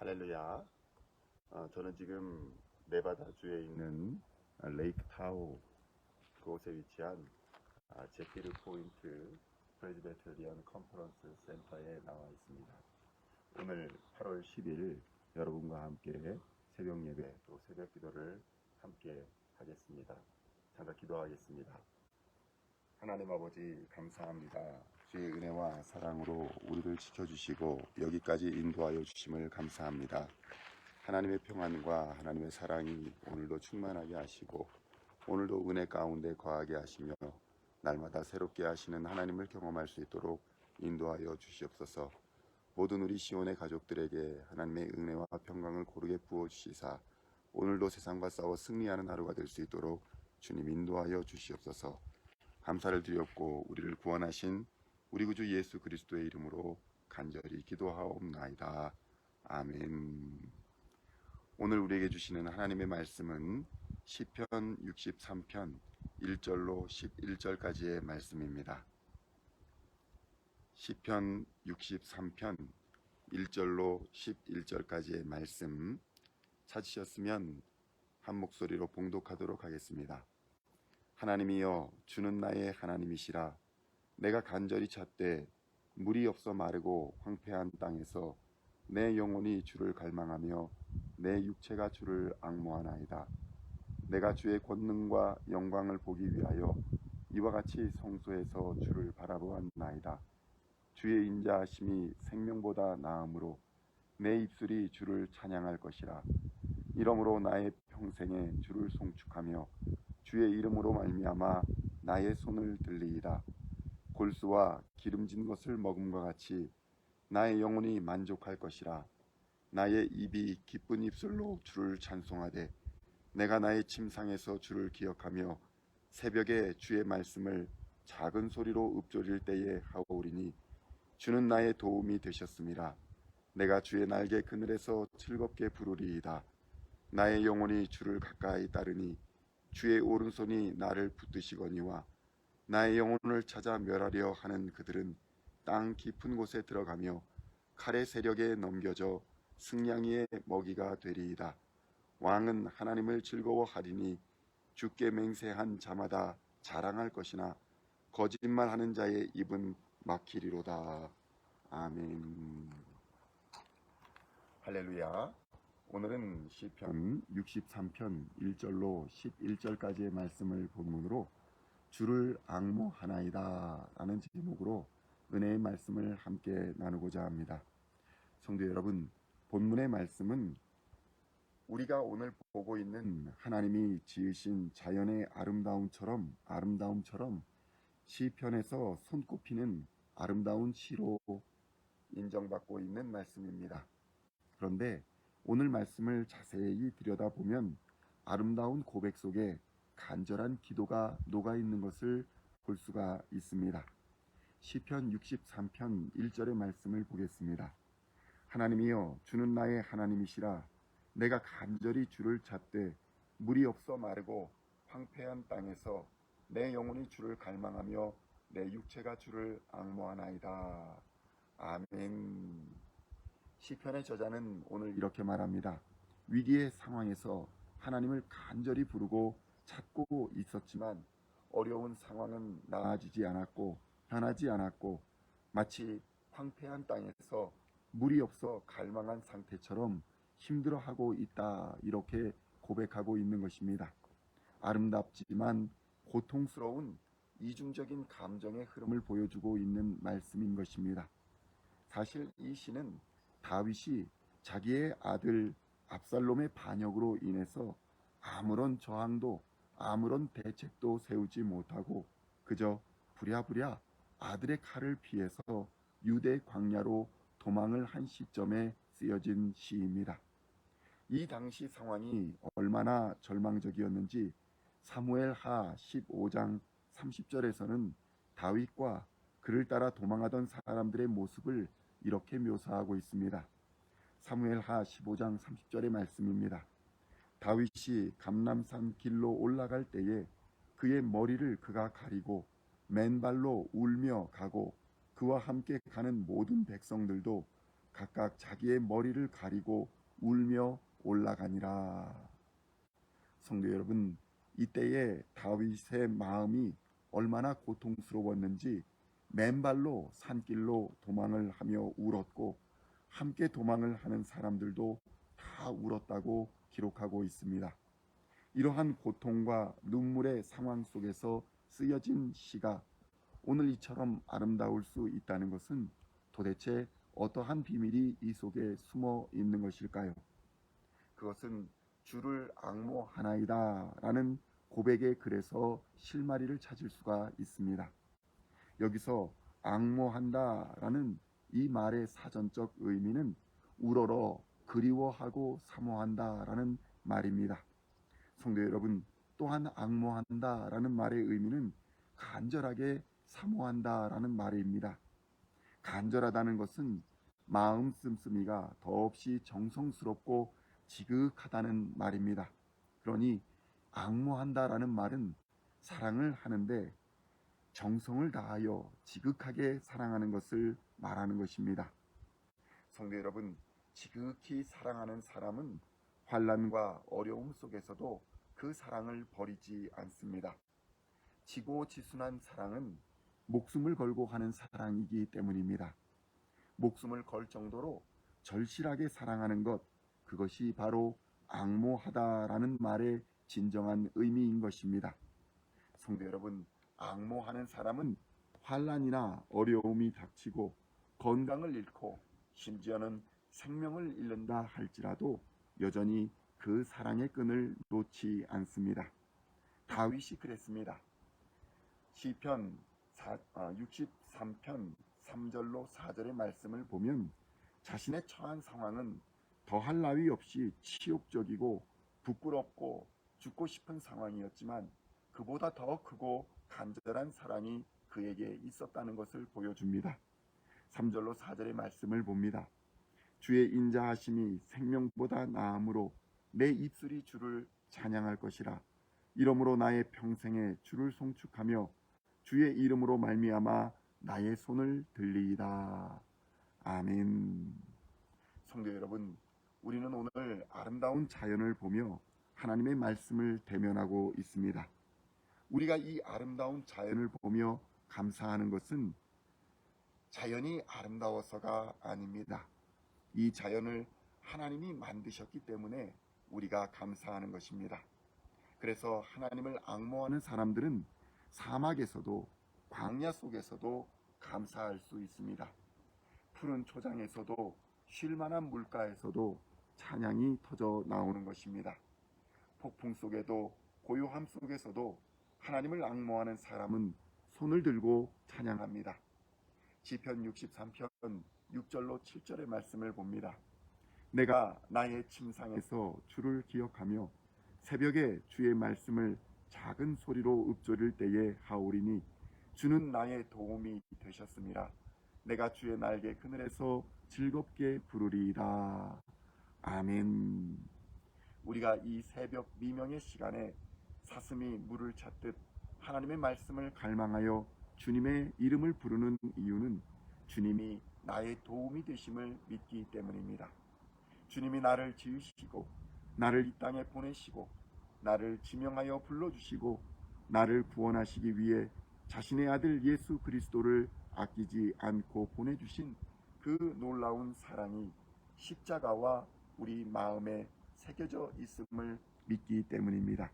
할렐루야. 저는 지금 네바다주에 있는 레이크 타호 그곳에 위치한 제피르 포인트 프레스비테리안 컨퍼런스 센터에 나와 있습니다. 오늘 8월 10일 여러분과 함께 새벽 예배 또 새벽 기도를 함께 하겠습니다. 잠깐 기도하겠습니다. 하나님 아버지 감사합니다. 주의 은혜와 사랑으로 우리를 지켜주시고 여기까지 인도하여 주심을 감사합니다. 하나님의 평안과 하나님의 사랑이 오늘도 충만하게 하시고 오늘도 은혜 가운데 거하게 하시며 날마다 새롭게 하시는 하나님을 경험할 수 있도록 인도하여 주시옵소서. 모든 우리 시온의 가족들에게 하나님의 은혜와 평강을 고르게 부어주시사 오늘도 세상과 싸워 승리하는 하루가 될 수 있도록 주님 인도하여 주시옵소서. 감사를 드렸고 우리를 구원하신 우리 구주 예수 그리스도의 이름으로 간절히 기도하옵나이다. 아멘. 오늘 우리에게 주시는 하나님의 말씀은 시편 63편 1절로 11절까지의 말씀입니다. 시편 63편 1절로 11절까지의 말씀 찾으셨으면 한 목소리로 봉독하도록 하겠습니다. 하나님이여 주는 나의 하나님이시라. 내가 간절히 찾되 물이 없어 마르고 황폐한 땅에서 내 영혼이 주를 갈망하며 내 육체가 주를 앙모하나이다. 내가 주의 권능과 영광을 보기 위하여 이와 같이 성소에서 주를 바라보았나이다. 주의 인자하심이 생명보다 나으므로 내 입술이 주를 찬양할 것이라. 이러므로 나의 평생에 주를 송축하며 주의 이름으로 말미암아 나의 손을 들리이다. 골수와 기름진 것을 먹음과 같이 나의 영혼이 만족할 것이라. 나의 입이 기쁜 입술로 주를 찬송하되 내가 나의 침상에서 주를 기억하며 새벽에 주의 말씀을 작은 소리로 읊조릴 때에 하오리니 주는 나의 도움이 되셨음이라. 내가 주의 날개 그늘에서 즐겁게 부르리이다. 나의 영혼이 주를 가까이 따르니 주의 오른손이 나를 붙드시거니와 나의 영혼을 찾아 멸하려 하는 그들은 땅 깊은 곳에 들어가며 칼의 세력에 넘겨져 승냥이의 먹이가 되리이다. 왕은 하나님을 즐거워하리니 주께 맹세한 자마다 자랑할 것이나 거짓말하는 자의 입은 막히리로다. 아멘. 할렐루야. 오늘은 시편 63편 1절로 11절까지의 말씀을 본문으로 주를 앙모하나이다 라는 제목으로 은혜의 말씀을 함께 나누고자 합니다. 성도 여러분, 본문의 말씀은 우리가 오늘 보고 있는 하나님이 지으신 자연의 아름다움처럼 시편에서 손꼽히는 아름다운 시로 인정받고 있는 말씀입니다. 그런데 오늘 말씀을 자세히 들여다보면 아름다운 고백 속에 간절한 기도가 녹아있는 것을 볼 수가 있습니다. 시편 63편 1절의 말씀을 보겠습니다. 하나님이여 주는 나의 하나님이시라. 내가 간절히 주를 찾되 물이 없어 마르고 황폐한 땅에서 내 영혼이 주를 갈망하며 내 육체가 주를 앙모하나이다. 아멘. 시편의 저자는 오늘 이렇게 말합니다. 위기의 상황에서 하나님을 간절히 부르고 찾고 있었지만 어려운 상황은 나아지지 않았고 변하지 않았고 마치 황폐한 땅에서 물이 없어 갈망한 상태처럼 힘들어하고 있다, 이렇게 고백하고 있는 것입니다. 아름답지만 고통스러운 이중적인 감정의 흐름을 보여주고 있는 말씀인 것입니다. 사실 이 시는 다윗이 자기의 아들 압살롬의 반역으로 인해서 아무런 저항도 아무런 대책도 세우지 못하고 그저 부랴부랴 아들의 칼을 피해서 유대 광야로 도망을 한 시점에 쓰여진 시입니다. 이 당시 상황이 얼마나 절망적이었는지 사무엘하 15장 30절에서는 다윗과 그를 따라 도망하던 사람들의 모습을 이렇게 묘사하고 있습니다. 사무엘하 15장 30절의 말씀입니다. 다윗이 감람산 길로 올라갈 때에 그의 머리를 그가 가리고 맨발로 울며 가고 그와 함께 가는 모든 백성들도 각각 자기의 머리를 가리고 울며 올라가니라. 성도 여러분, 이때에 다윗의 마음이 얼마나 고통스러웠는지 맨발로 산길로 도망을 하며 울었고 함께 도망을 하는 사람들도 다 울었다고 기록하고 있습니다. 이러한 고통과 눈물의 상황 속에서 쓰여진 시가 오늘 이처럼 아름다울 수 있다는 것은 도대체 어떠한 비밀이 이 속에 숨어 있는 것일까요? 그것은 주를 앙모하나이다 라는 고백의 글에서 실마리를 찾을 수가 있습니다. 여기서 앙모한다 라는 이 말의 사전적 의미는 우러러 그리워하고 사모한다 라는 말입니다. 성도 여러분, 또한 앙모한다 라는 말의 의미는 간절하게 사모한다 라는 말입니다. 간절하다는 것은 마음 씀씀이가 더없이 정성스럽고 지극하다는 말입니다. 그러니 앙모한다라는 말은 사랑을 하는데 정성을 다하여 지극하게 사랑하는 것을 말하는 것입니다. 성도 여러분, 지극히 사랑하는 사람은 환난과 어려움 속에서도 그 사랑을 버리지 않습니다. 지고지순한 사랑은 목숨을 걸고 하는 사랑이기 때문입니다. 목숨을 걸 정도로 절실하게 사랑하는 것, 그것이 바로 앙모하다라는 말의 진정한 의미인 것입니다. 성도 여러분, 앙모하는 사람은 환난이나 어려움이 닥치고 건강을 잃고 심지어는 생명을 잃는다 할지라도 여전히 그 사랑의 끈을 놓지 않습니다. 다윗이 그랬습니다. 시편 63편 3절로 4절의 말씀을 보면 자신의 처한 상황은 더할 나위 없이 치욕적이고 부끄럽고 죽고 싶은 상황이었지만 그보다 더 크고 간절한 사랑이 그에게 있었다는 것을 보여줍니다. 3절로 4절의 말씀을 봅니다. 주의 인자하심이 생명보다 나음으로 내 입술이 주를 찬양할 것이라. 이러므로 나의 평생에 주를 송축하며 주의 이름으로 말미암아 나의 손을 들리이다. 아멘. 성도 여러분, 우리는 오늘 아름다운 자연을 보며 하나님의 말씀을 대면하고 있습니다. 우리가 이 아름다운 자연을 보며 감사하는 것은 자연이 아름다워서가 아닙니다. 이 자연을 하나님이 만드셨기 때문에 우리가 감사하는 것입니다. 그래서 하나님을 앙모하는 사람들은 사막에서도 광야 속에서도 감사할 수 있습니다. 푸른 초장에서도 쉴만한 물가에서도 찬양이 터져 나오는 것입니다. 폭풍 속에도 고요함 속에서도 하나님을 앙모하는 사람은 손을 들고 찬양합니다. 시편 63편 6절로 7절의 말씀을 봅니다. 내가 나의 침상에서 주를 기억하며 새벽에 주의 말씀을 작은 소리로 읊조릴 때에 하오리니 주는 나의 도움이 되셨습니다. 내가 주의 날개 그늘에서 즐겁게 부르리이다. 아멘. 우리가 이 새벽 미명의 시간에 사슴이 물을 찾듯 하나님의 말씀을 갈망하여 주님의 이름을 부르는 이유는 주님이 나의 도움이 되심을 믿기 때문입니다. 주님이 나를 지으시고 나를 이 땅에 보내시고 나를 지명하여 불러주시고 나를 구원하시기 위해 자신의 아들 예수 그리스도를 아끼지 않고 보내주신 그 놀라운 사랑이 십자가와 우리 마음에 새겨져 있음을 믿기 때문입니다.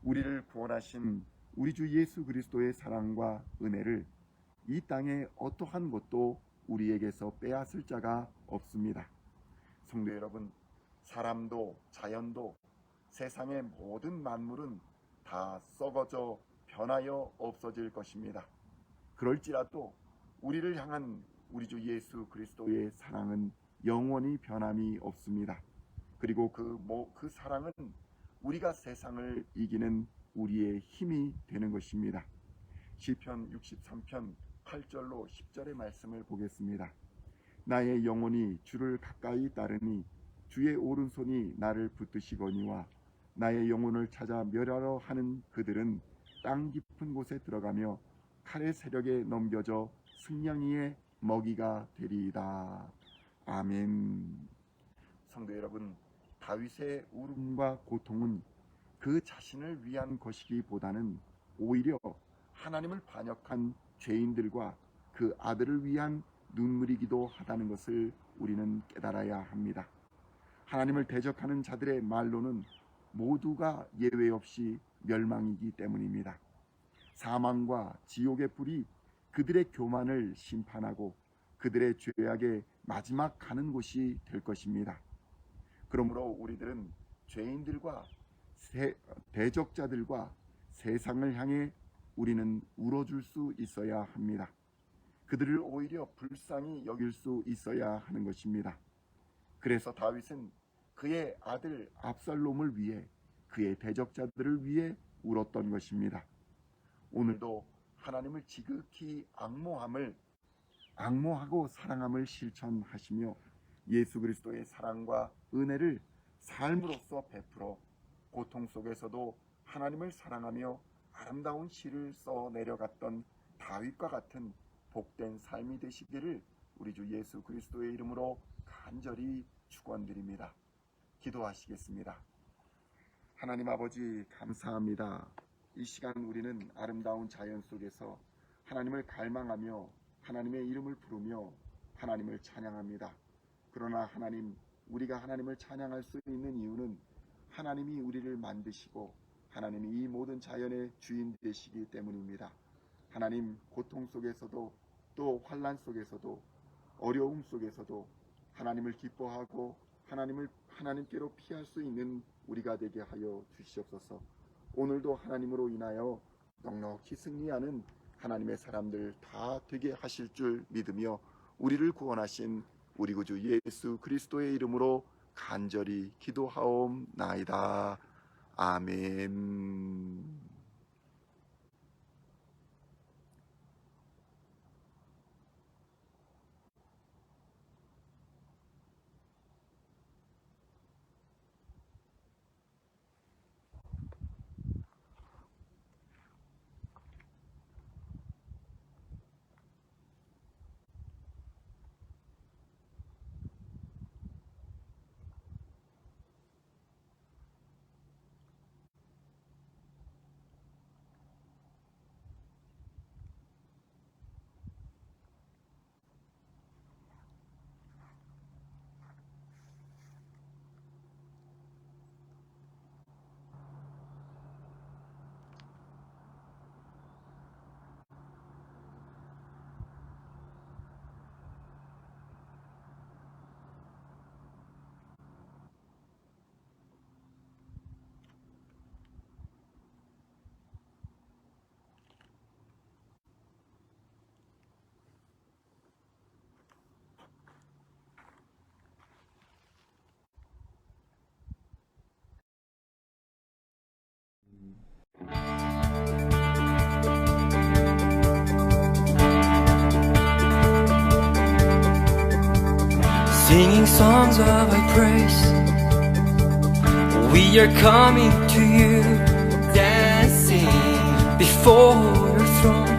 우리를 구원하신 우리 주 예수 그리스도의 사랑과 은혜를 이 땅에 어떠한 것도 우리에게서 빼앗을 자가 없습니다. 성도 여러분, 사람도 자연도 세상의 모든 만물은 다 썩어져 변하여 없어질 것입니다. 그럴지라도 우리를 향한 우리 주 예수 그리스도의 사랑은 영원히 변함이 없습니다. 그리고 그 사랑은 우리가 세상을 이기는 우리의 힘이 되는 것입니다. 시편 63편 8절로 10절의 말씀을 보겠습니다. 나의 영혼이 주를 가까이 따르니 주의 오른손이 나를 붙드시거니와 나의 영혼을 찾아 멸하러 하는 그들은 땅 깊은 곳에 들어가며 칼의 세력에 넘겨져 승냥이의 먹이가 되리이다. 아멘. 성도 여러분, 다윗의 울음과 고통은 그 자신을 위한 것이기보다는 오히려 하나님을 반역한 죄인들과 그 아들을 위한 눈물이기도 하다는 것을 우리는 깨달아야 합니다. 하나님을 대적하는 자들의 말로는 모두가 예외 없이 멸망이기 때문입니다. 사망과 지옥의 불이 그들의 교만을 심판하고 그들의 죄악의 마지막 가는 곳이 될 것입니다. 그러므로 우리들은 죄인들과 대적자들과 세상을 향해 우리는 울어줄 수 있어야 합니다. 그들을 오히려 불쌍히 여길 수 있어야 하는 것입니다. 그래서 다윗은 그의 아들 압살롬을 위해, 그의 대적자들을 위해 울었던 것입니다. 오늘도 하나님을 지극히 앙모하고 사랑함을 실천하시며 예수 그리스도의 사랑과 은혜를 삶으로써 베풀어 고통 속에서도 하나님을 사랑하며 아름다운 시를 써 내려갔던 다윗과 같은 복된 삶이 되시기를 우리 주 예수 그리스도의 이름으로 간절히 축원드립니다. 기도하시겠습니다. 하나님 아버지, 감사합니다. 이 시간 우리는 아름다운 자연 속에서 하나님을 갈망하며 하나님의 이름을 부르며 하나님을 찬양합니다. 그러나 하나님, 우리가 하나님을 찬양할 수 있는 이유는 하나님이 우리를 만드시고 하나님이 이 모든 자연의 주인 되시기 때문입니다. 하나님, 고통 속에서도 또 환난 속에서도 어려움 속에서도 하나님을 기뻐하고 하나님께로 피할 수 있는 우리가 되게 하여 주시옵소서. 오늘도 하나님으로 인하여 넉넉히 승리하는 하나님의 사람들 다 되게 하실 줄 믿으며 우리를 구원하신 우리 구주 예수 그리스도의 이름으로 간절히 기도하옵나이다. 아멘. Singing songs of Thy praise, we are coming to You, dancing before Your throne.